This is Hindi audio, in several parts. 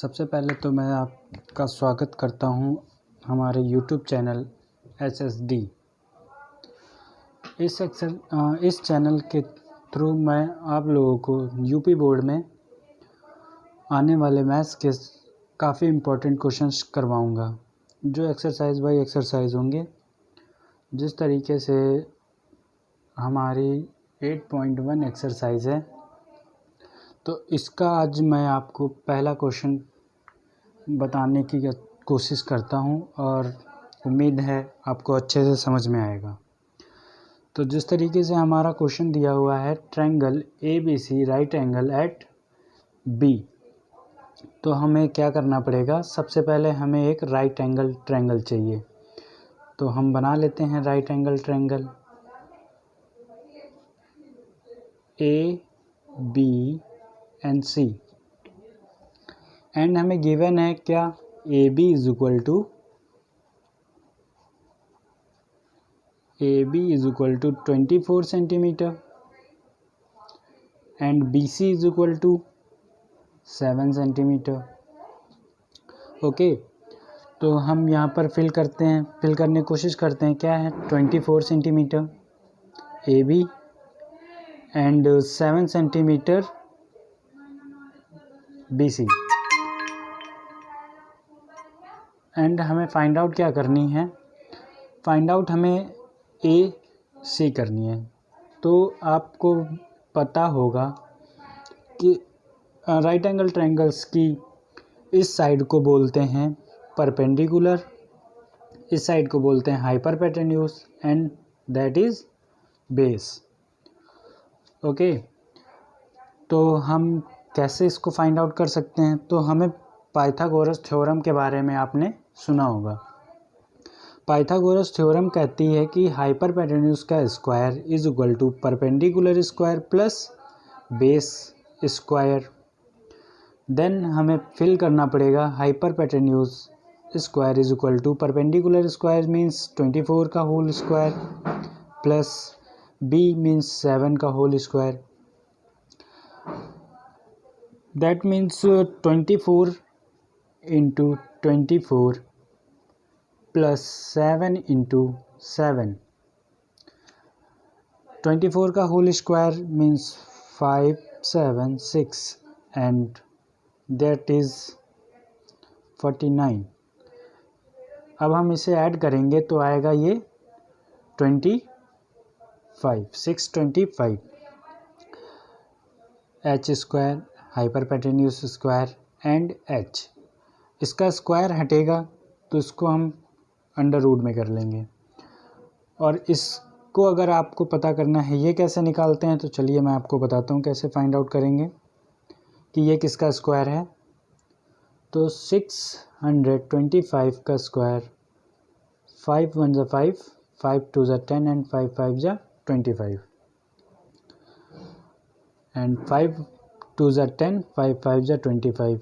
सबसे पहले तो मैं आपका स्वागत करता हूं हमारे YouTube चैनल HSD। इस चैनल के थ्रू मैं आप लोगों को यूपी बोर्ड में आने वाले मैथ्स के काफ़ी इम्पोर्टेंट क्वेश्चंस करवाऊंगा, जो एक्सरसाइज बाय एक्सरसाइज होंगे। जिस तरीके से हमारी 8.1 एक्सरसाइज है, तो इसका आज मैं आपको पहला क्वेश्चन बताने की कोशिश करता हूं और उम्मीद है आपको अच्छे से समझ में आएगा। तो जिस तरीके से हमारा क्वेश्चन दिया हुआ है, triangle ABC right angle at B, तो हमें क्या करना पड़ेगा। सबसे पहले हमें एक राइट एंगल ट्रायंगल चाहिए, तो हम बना लेते हैं right angle triangle ABNC। And हमें गिवन है क्या, AB is equal to 24 centimetre and BC is equal to 7 centimetre. Okay, तो हम यहाँ पर फिल करने की कोशिश करते हैं। क्या है, 24 centimetre AB and 7 centimetre BC। And हमें फाइंड आउट क्या करनी है, फाइंड आउट हमें AC करनी है। तो आपको पता होगा कि राइट एंगल ट्रायंगल्स की इस साइड को बोलते हैं परपेंडिकुलर, इस साइड को बोलते हैं hypotenuse and that is base. Okay, तो हम कैसे इसको फाइंड आउट कर सकते हैं। तो हमें पाइथागोरस थ्योरम के बारे में आपने सुना होगा। पाइथागोरस थ्योरम कहती है कि हाइपरपेटेन्यूज का square is equal to perpendicular square plus base square. Then हमें फिल करना पड़ेगा hypotenuse square is equal to perpendicular square means 24 का whole square plus B means 7 का whole square. That means 24 into 24 plus 7 into 7। 24 का whole square means 576 and that is 49। अब हम इसे ऐड करेंगे तो आएगा ये 625 H square hypotenuse square and H। इसका स्क्वायर हटेगा तो इसको हम अंडर रूट में कर लेंगे। और इसको अगर आपको पता करना है ये कैसे निकालते हैं, तो चलिए मैं आपको बताता हूँ कैसे फाइंड आउट करेंगे कि ये किसका स्क्वायर है। तो 625 का स्क्वायर 5 1 जा 5, 5 2 जा 10 एंड 5 5 जा 25 एंड 5 2 जा 10, 5 5 जा 25,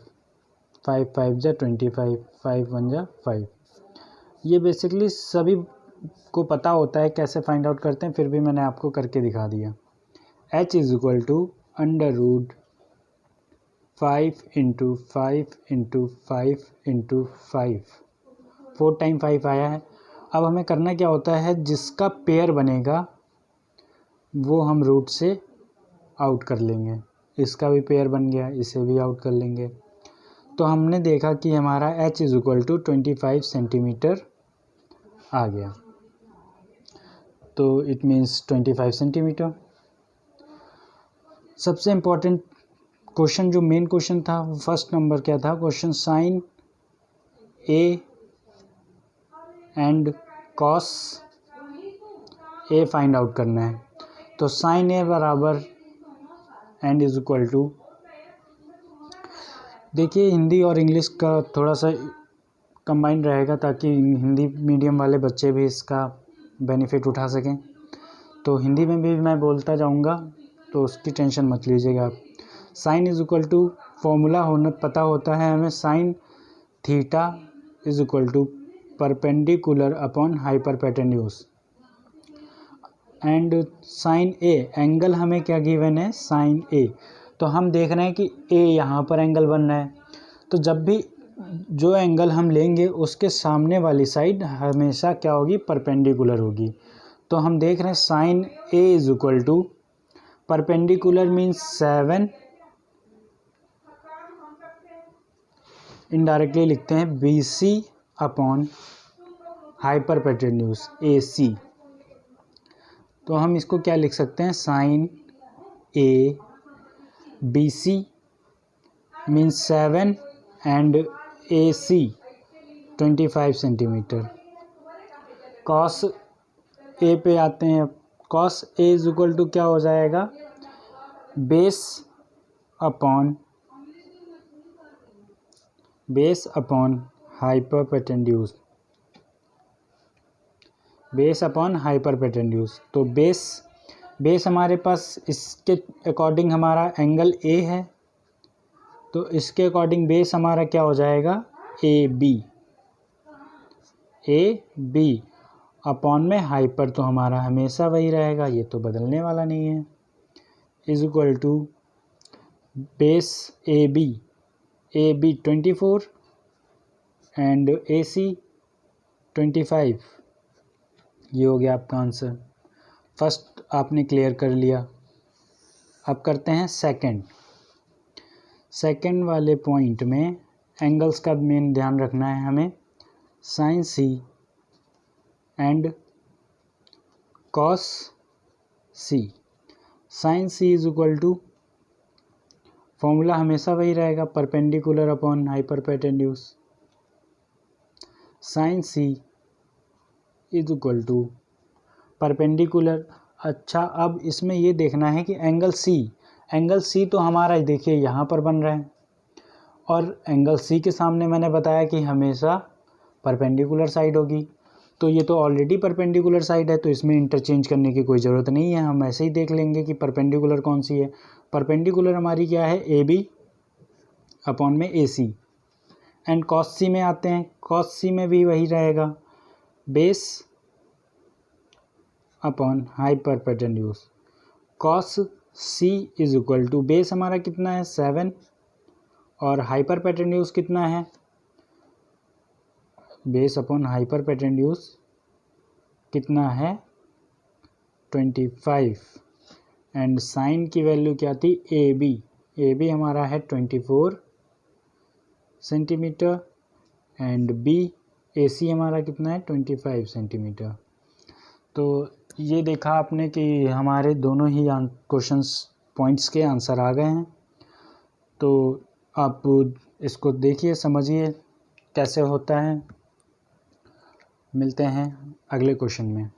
5 5 जा 25, 5 1 जा 5। ये बेसिकली सभी को पता होता है कैसे फाइंड आउट करते हैं, फिर भी मैंने आपको करके दिखा दिया। H is equal to under root 5 into 5 into 5 into 5, 4 time 5 आया है। अब हमें करना क्या होता है, जिसका पेयर बनेगा वो हम रूट से आउट कर लेंगे। इसका भी पेयर बन गया, इसे भी आउट कर लेंगे। तो हमने देखा कि हमारा H is equal to 25 centimetre आ गया, तो इट मीन्स 25 सेंटीमीटर। सबसे इम्पोर्टेंट क्वेश्चन, जो मेन क्वेश्चन था, फर्स्ट नंबर क्या था, question sine A and cos A find out करना है। तो साइन A बराबर एंड इज इक्वल टू, देखिए हिंदी और इंग्लिश का थोड़ा सा कंबाइंड रहेगा ताकि हिंदी मीडियम वाले बच्चे भी इसका बेनिफिट उठा सकें। तो हिंदी में भी मैं बोलता जाऊंगा, तो उसकी टेंशन मत लीजिएगा आप। Sine is equal to formula पता होता है हमें, sine theta is equal to perpendicular upon hypotenuse and sine A angle हमें क्या गिवन है, साइन A। तो हम देख रहे हैं कि A यहाँ पर एंगल बन रहा है, तो जब भी जो एंगल हम लेंगे उसके सामने वाली साइड हमेशा क्या होगी, परपेंडिकुलर होगी। तो हम देख रहे हैं sine A is equal to perpendicular means 7, indirectly लिखते हैं BC अपॉन हाइपरपेटेन्यूज AC। तो हम इसको क्या लिख सकते हैं, sine A BC means 7 and AC 25 centimetre. Cos A पे आते हैं। Cos A is equal to क्या हो जाएगा, base upon hypotenuse, base upon hypotenuse. तो बेस हमारे पास इसके अकॉर्डिंग हमारा एंगल A है, तो इसके अकॉर्डिंग बेस हमारा क्या हो जाएगा, AB अपॉन में हाइपर तो हमारा हमेशा वही रहेगा, ये तो बदलने वाला नहीं है, is equal to base AB 24 and AC 25। ये हो गया आपका आंसर। फर्स्ट आपने क्लियर कर लिया। अब करते हैं सेकंड वाले पॉइंट में एंगल्स का मेन ध्यान रखना है हमें। Sine C and cos C। Sine C is equal to, formula हमेशा वही रहेगा, perpendicular upon hypotenuse. Sine C is equal to perpendicular. अच्छा, अब इसमें ये देखना है कि एंगल C तो हमारा देखिए यहाँ पर बन रहा है, और एंगल C के सामने मैंने बताया कि हमेशा परपेंडिकुलर साइड होगी। तो ये तो ऑलरेडी परपेंडिकुलर साइड है, तो इसमें इंटरचेंज करने की कोई ज़रूरत नहीं है, हम ऐसे ही देख लेंगे कि परपेंडिकुलर कौन सी है। परपेंडिकुलर हमारी क्या है, AB अपॉन में AC। एंड कॉस C में आते हैं। कॉस C में भी वही रहेगा, base upon hypotenuse. Cos C is equal to, base हमारा कितना है 7 और हाइपरपेटेन्यूज कितना है, बेस अपॉन हाइपरपेटेन्यूज कितना है 25। एंड साइन की वैल्यू क्या थी, AB हमारा है 24 सेंटीमीटर एंड AC हमारा कितना है 25 सेंटीमीटर। तो ये देखा आपने कि हमारे दोनों ही क्वेश्चंस पॉइंट्स के आंसर आ गए हैं। तो आप इसको देखिए, समझिए कैसे होता है। मिलते हैं अगले क्वेश्चन में।